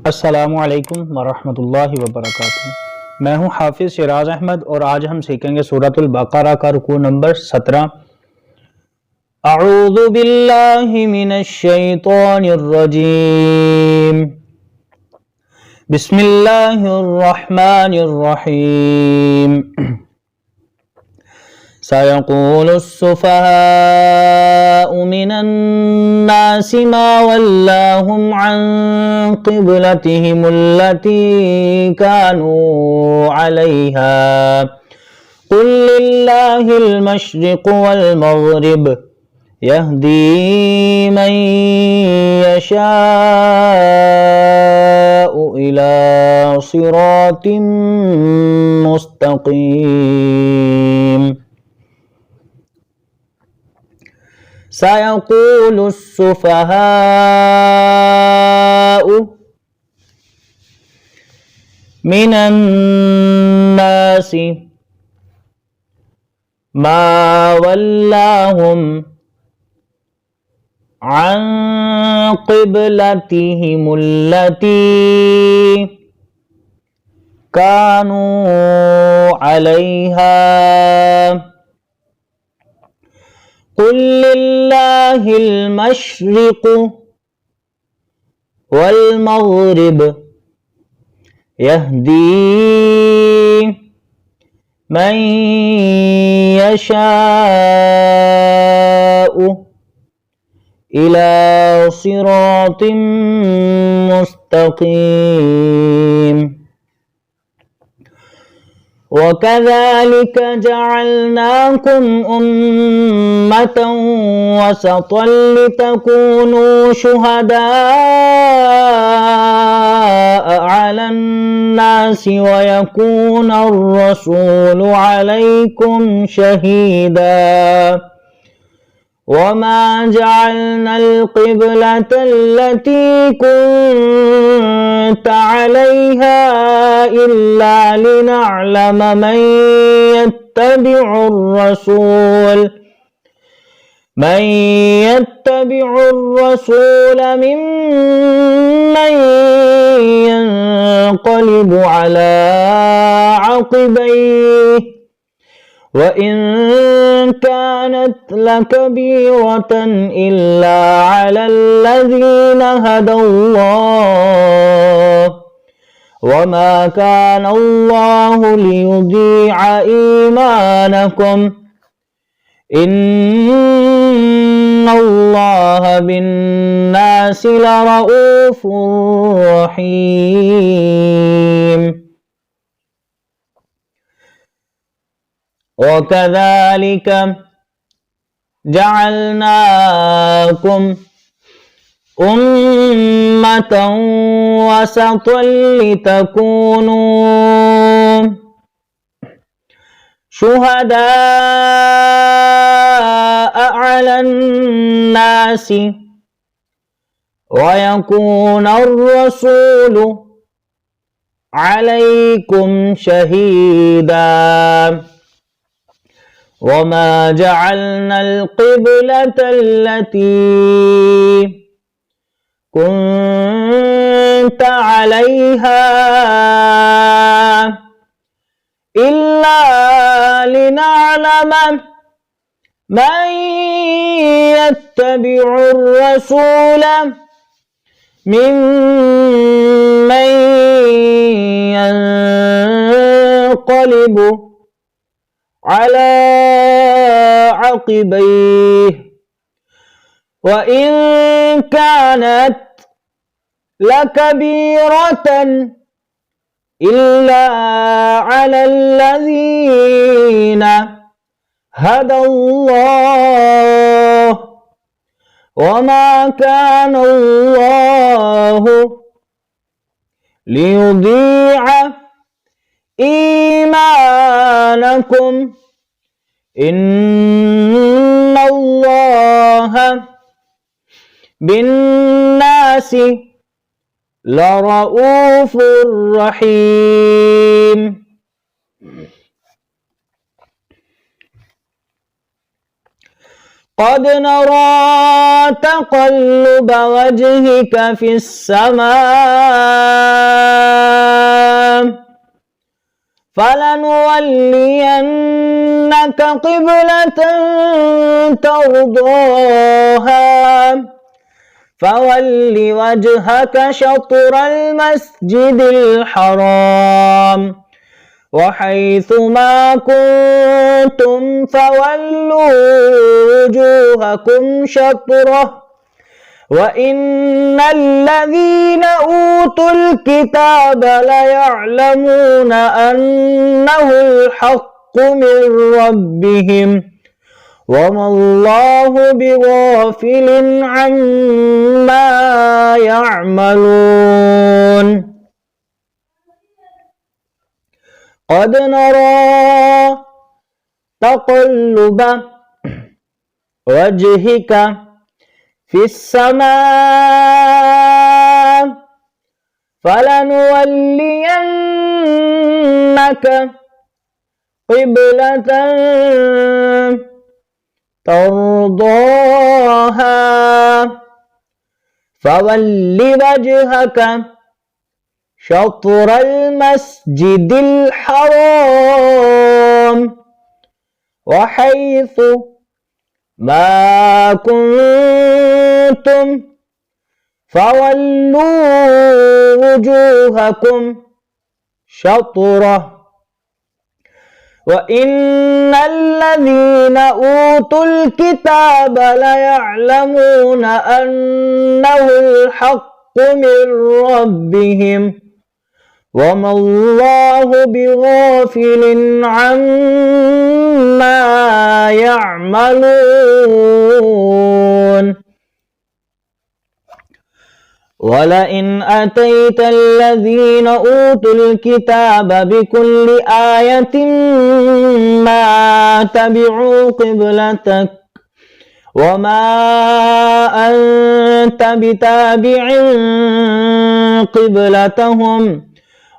अस्सलामुअलैकुम वरहमतुल्लाहि वबरकातुहू। मैं हूँ हाफिज शिराज अहमद और आज हम सीखेंगे सूरतुल बकरा का रुकू नंबर 17। अऊज़ु बिल्लाहि मिनश शैतानिर रजीम। बिस्मिल्लाहिर रहमानिर रहीम। सयक़ूलुस सुफ़हाउ मिनन नासि मा वल्लाहुम अन क़िब्लतिहिमुल्लती कानू अलैहा क़ुल लिल्लाहिल मशरिक़ु वल मग़रिब यहदी मन यशाअु इला सिरातिम मुस्तक़ीम। सयक़ूलुस सुफ़हाउ मिनन नासि मा वल्लाहुम अन क़िब्लतिहिमुल्लती कानू अलैहा क़ुल लिल्लाहिल मशरिक़ु वल मग़रिब यहदी मन यशाअु इला सिरातिम मुस्तक़ीम। वकज़ालिक जअलनाकुम उम्मतन वसतन लितकूनू शुहदाअ अलन नासि वयकूनर रसूलु अलैकुम शहीदा। वमा जअलनल क़िब्लतल्लती कुन्त अलैहा इल्ला लिनअलम मन यत्तबिउर रसूल मिम्मन यन्क़लिबु अला अक़बैहि वइन कानत लकबीरतन इल्ला अलल्लज़ीना हदल्लाह वमा कानल्लाहु लियुज़ीअ ईमानकुम इन्नल्लाहा बिन्नासि लरऊफ़ुर रहीम। वकज़ालिक जअलनाकुम उम्मतन वसतन लितकूनू शुहदाअ अलन नासि वयकूनर रसूलु अलैकुम शहीदा। वमा जअलनल क़िब्लतल्लती कुन्त अलैहा इल्ला लिनअलम मन यत्तबिउर रसूल मिम्मन यन्क़लिबु अला अक़बैहि वइन कानत लकबीरतन इल्ला अलल्लज़ीना हदल्लाह वमा कानल्लाहु लियुज़ीअ ईमानकुम इन्नल्लाहा बिन्नासि लरऊफ़ुर रहीम। قد نرى تقلب وجهك في السماء فلنولينك قبلة ترضاها فول وجهك شطر المسجد الحرام وحيث ما كنتم فولوا وجوهكم شطره وإن الذين أوتوا الكتاب ليعلمون أنه الحق من ربهم وما الله بغافل عما يعملون قد نرى تقلب وجهك في السماء فلنولينك قبلة ترضاها فول وجهك شطر المسجد الحرام وحيث ما كنتم فولوا وجوهكم شطره وإن الذين أوتوا الكتاب ليعلمون أنه الحق من ربهم وما الله بغافل عما يعملون ولئن أتيت الذين أوتوا الكتاب بكل آية ما تبعوا قبلتك وما أنت بتابع قبلتهم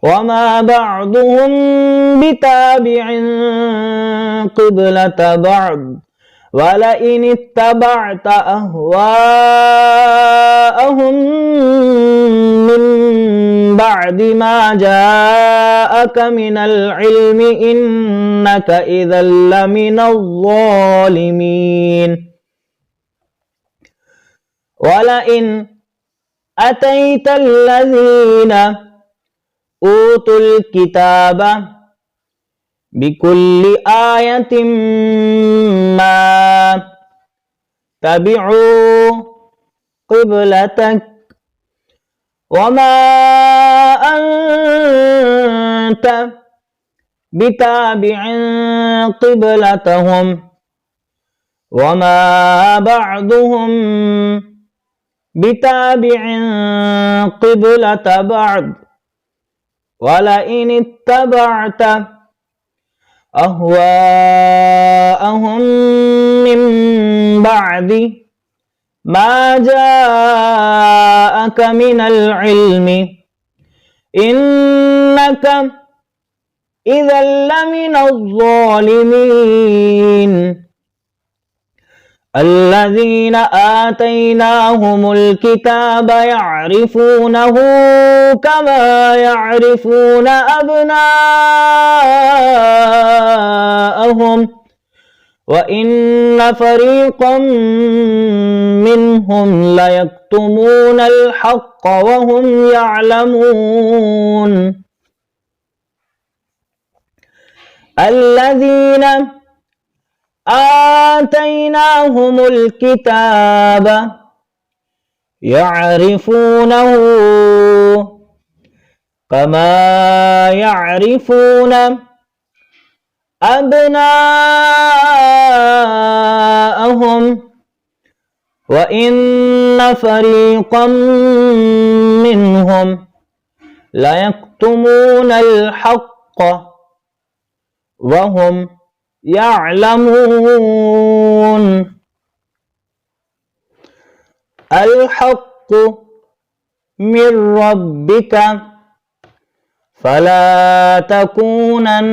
وما بعضهم بتابع قبلة بعض ولئن اتبعت أهواءهم من بعد ما جاءك من العلم إنك إذا لمن الظالمين ولئن أتيت الذين أوتوا الكتاب بكل آية ما تبعوا قبلتك وما أنت بتابع قبلتهم وما بعضهم بتابع قبلة بعض ولئن اتبعت أهواءهم من بعد ما جاءك من العلم إنك إذا لمن الظالمين الذين آتيناهم الكتاب يعرفونه كما يعرفون أبناءهم وإن فريقا منهم ليكتمون الحق وهم يعلمون الذين آتيناهم الكتاب يعرفونه كما يعرفون أبناءهم وإن فريقا منهم ليكتمون الحق وهم يعلمون الحق من ربك فلا تكونن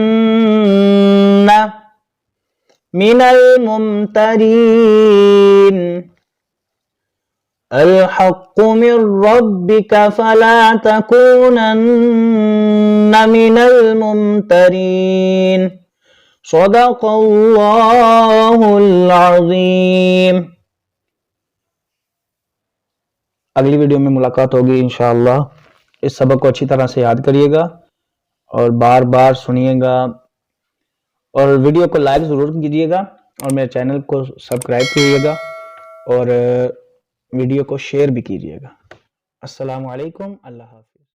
मिनल मुमतरीन अल हक्कु मिर रब्बिका फला तकूनन्न मिनल मुमतरीन सदक़ल्लाहुल अज़ीम। अगली वीडियो में मुलाकात होगी इंशाअल्लाह। इस सबक को अच्छी तरह से याद करिएगा और बार बार सुनिएगा और वीडियो को लाइक ज़रूर कीजिएगा और मेरे चैनल को सब्सक्राइब कीजिएगा और वीडियो को शेयर भी कीजिएगा। अस्सलामु अलैकुम, अल्लाह हाफ़िज़।